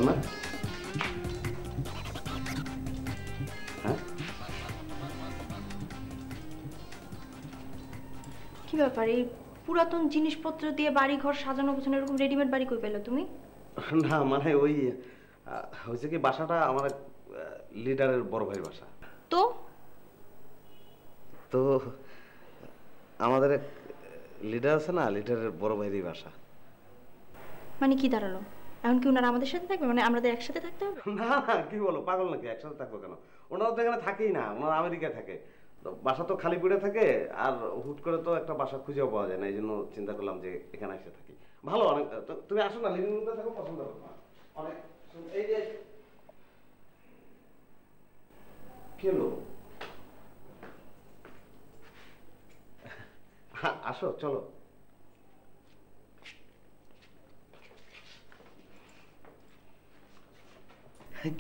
না? হ্যাঁ, কি ব্যাপার, এই পুরাতন জিনিসপত্র দিয়ে বাড়ি ঘর সাজানো গোছানো এরকম রেডিমেড বাড়ি কই পেলে তুমি? না মানে ওই হয়েছে কি, বাসাটা আমার লিডারের বড় ভাইয়ের বাসা। তো তো আমাদের এক লিডার আছে না, লিডারের বড় ভাইয়েরই বাসা। মানে কি দাঁড়ালো, এখন কি ওনারা আমাদের সাথে থাকবে, মানে আমাদের একসাথে থাকতে হবে? না না, কি বলো, পাগল নাকি? একসাথে থাকবো কেন? ওনারা তো এখানে থাকেই না, ওনারা আমেরিকায় থাকে। তো বাসা তো খালি পড়ে থাকে, আর হুট করে তো একটা বাসা খুঁজেও পাওয়া যায় না, এই জন্য চিন্তা করলাম যে এখানে এসে থাকি। ভালো, অনেক। তুমি আসো না, লিভিং রুমে থাকো, পছন্দ করো না অনেক। এই যে কি হলো, আসো, চলো।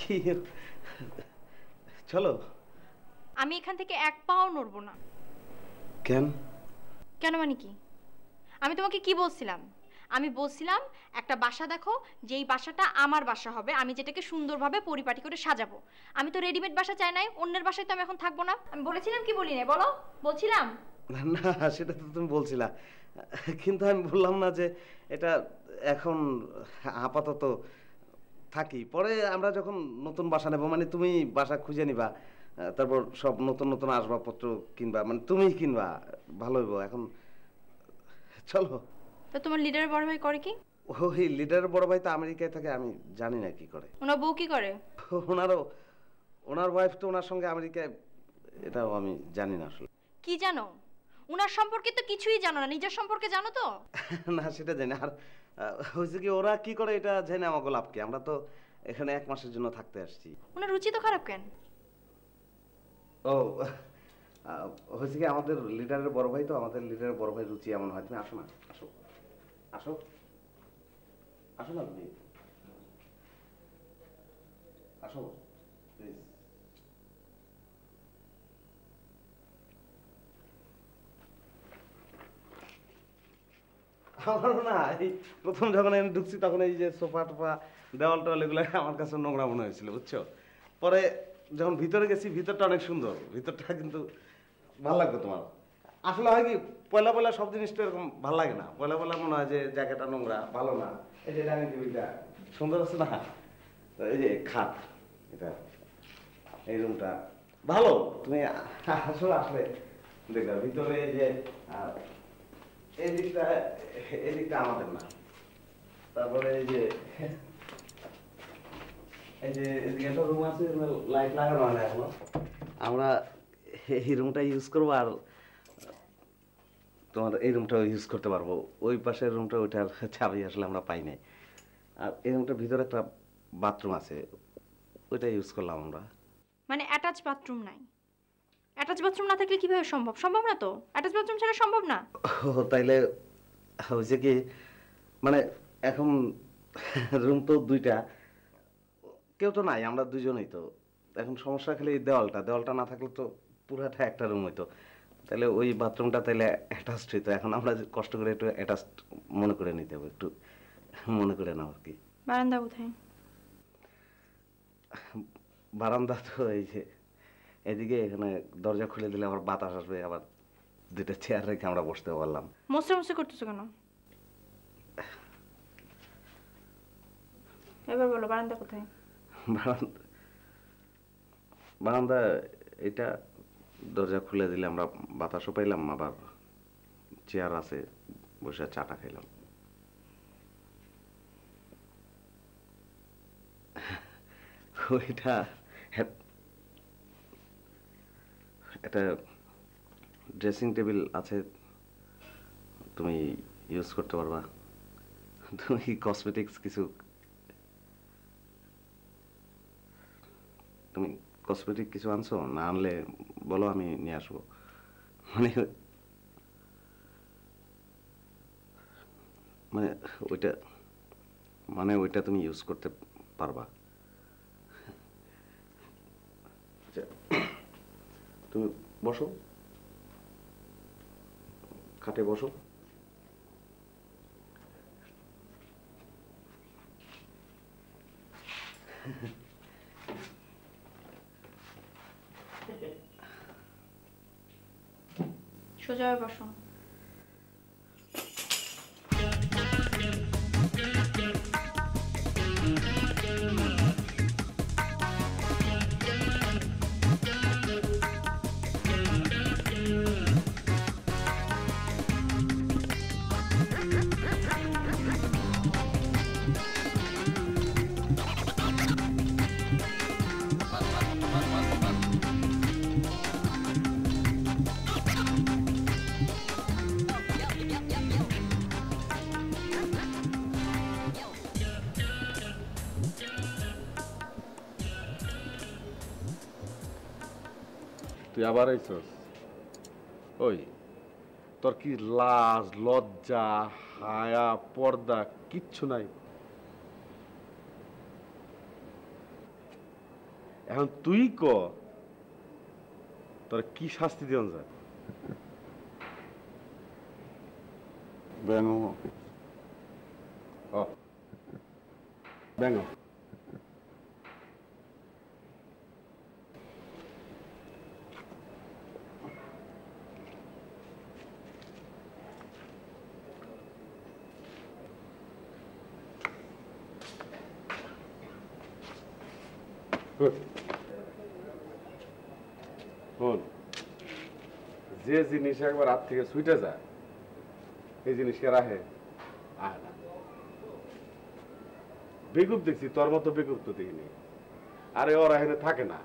কি, চলো। আমি এখান থেকে এক পাও নড়বো না। কেন? কেন মানে কি? আমি তোমাকে কি বলছিলাম? আমি বলছিলাম একটা বাসা দেখো, যেই বাসাটা আমার বাসা হবে, আমি যেটাকে সুন্দরভাবে পরিপাটি করে সাজাবো। আমি তো রেডিমেড বাসা চাই নাই, অন্যের বাসায় তো আমি এখন থাকবো না। আমি বলেছিলাম কি বলি না বলো? বলছিলাম। না, সেটা তো তুমি বলছিলা, কিন্তু আমি বললাম না যে এটা এখন আপাতত থাকি, পরে আমরা যখন নতুন বাসা নেবো, মানে তুমি বাসা খুঁজে নিবা, তারপর সব নতুন নতুন আসবাবপত্র কিনবা, মানে তুমিই কিনবা, ভালো হইব। এখন চলো। তো তোমার লিডারের বড় ভাই করে কি? ওই লিডারের বড় ভাই তো আমেরিকায় থাকে, আমি জানি না কি করে। ওনার বউ কি করে? ওনারও, ওনার ওয়াইফ তো ওনার সঙ্গে আমেরিকায়, এটাও আমি জানি না আসলে। কি জানো? ওনার সম্পর্কে তো কিছুই জানো না, নিজের সম্পর্কে জানো তো? না, সেটা জানি না। আর হয়েছে কি, ওরা কি করে এটা জেনে আমাকে লাভ কি? আমরা তো এখানে 1 মাসের জন্য থাকতে আসছি। ওনার রুচি তো খারাপ কেন? ও, হয়েছে কি, আমাদের লিডারের বড় ভাই তো, আমাদের লিডারের বড় ভাই রুচি এমন হয়। তুমি আসো না, আসো, আসো, আসো না তুমি, আসো প্লিজ। আমারও না, এই প্রথম যখন আমি ঢুকছি তখন এই যে সোফা টোফা, দেওয়াল টেওয়াল, এগুলো আমার কাছে নোংরা মনে হয়েছিল, বুঝছো। পরে যখন ভিতরে গেছি, ভিতরটা অনেক সুন্দর, ভিতরটা কিন্তু ভালো লাগবে তোমার। আসলে হয় কি, পয়লা পয়লা সব জিনিস তো এরকম ভালো লাগে না, পয়লা পয়লা মনে হয় যে জায়গাটা নোংরা, ভালো না। এই যে ডাইনিং টেবিলটা সুন্দর আছে না, এই যে খাট, এটা, এই রুমটা ভালো। তুমি আসলে আসলে দেখবে ভিতরে এই যে এই দিকটা, এই দিকটা আমাদের না। তারপরে এই যে এদিকে একটা রুম আছে, লাইট লাগানো হয় না এখনো, আমরা এই রুমটা ইউজ করবো, আর তোমার এই রুমটাও ইউজ করতে পারবো। ওই পাশের রুমটা, ওইটার চাবি আসলে আমরা পাই নাই। আর এই রুমটার ভিতরে একটা বাথরুম আছে, ওইটা ইউজ করলাম আমরা। মানে অ্যাটাচ বাথরুম নাই? অ্যাটাচ বাথরুম না থাকলে কিভাবে সম্ভব? সম্ভব না তো, অ্যাটাচ বাথরুম ছাড়া সম্ভব না। ও, তাইলে হয়েছে কি, মানে এখন রুম তো 2টা, কেউ তো নাই, আমরা 2জনই তো। এখন সমস্যা খালি দেওয়ালটা, দেওয়ালটা না থাকলে তো পুরাটা একটা রুম হইতো, তাহলে ওই বাথরুমটা তাইলে অ্যাটাচড হইতো। এখন আমরা কষ্ট করে একটু অ্যাটাচড মনে করে নিতে হবে, একটু মনে করে নাও আর কি। বারান্দা কোথায়? বারান্দা তো এই যে এদিকে, এখানে দরজা খুলে দিলে আবার বাতাস আসবে, আবার 2টা চেয়ার রেখে আমরা বসতে পারলাম। মশে মশে করতেছো কেন? এবার বলো বারান্দা কোথায়? বারান্দা, বারান্দা এটা, দরজা খুলে দিলে আমরা বাতাসও পাইলাম, আবার চেয়ার আছে, বসে চাটা খাইলাম। ওইটা একটা ড্রেসিং টেবিল আছে, তুমি ইউজ করতে পারবা। তুমি কসমেটিক্স কিছু, তুমি কসমেটিক কিছু আনছো? না আনলে বলো, আমি নিয়ে আসবো। মানে মানে ওইটা, মানে ওইটা তুমি ইউজ করতে পারবা। তুমি বসো, খাটে বসো। সোজা হয়ে বসো। তুই আবার আইছস? ওই তোর কি লাজ লজ্জা হায়া পর্দা কিচ্ছু নাই? এখন তুই ক তোর কি শাস্তি দিয়ন যায়? ব্যাঙ ও ব্যাঙ শোন, যে জিনিস একবার হাত থেকে ছুটে যায় এই জিনিসকে রাখে আয় না। বেকুব দেখছি, তোর মতো বেকুব তো দেখিনি। আরে ওরা এখানে থাকে না,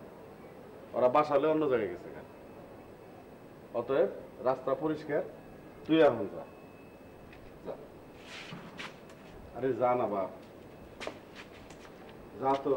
ওরা বাসালে অন্য জায়গায় গেছে। অতএব রাস্তা পরিষ্কার, তুই এখন যা। আরে যা না বাপ, যা তো।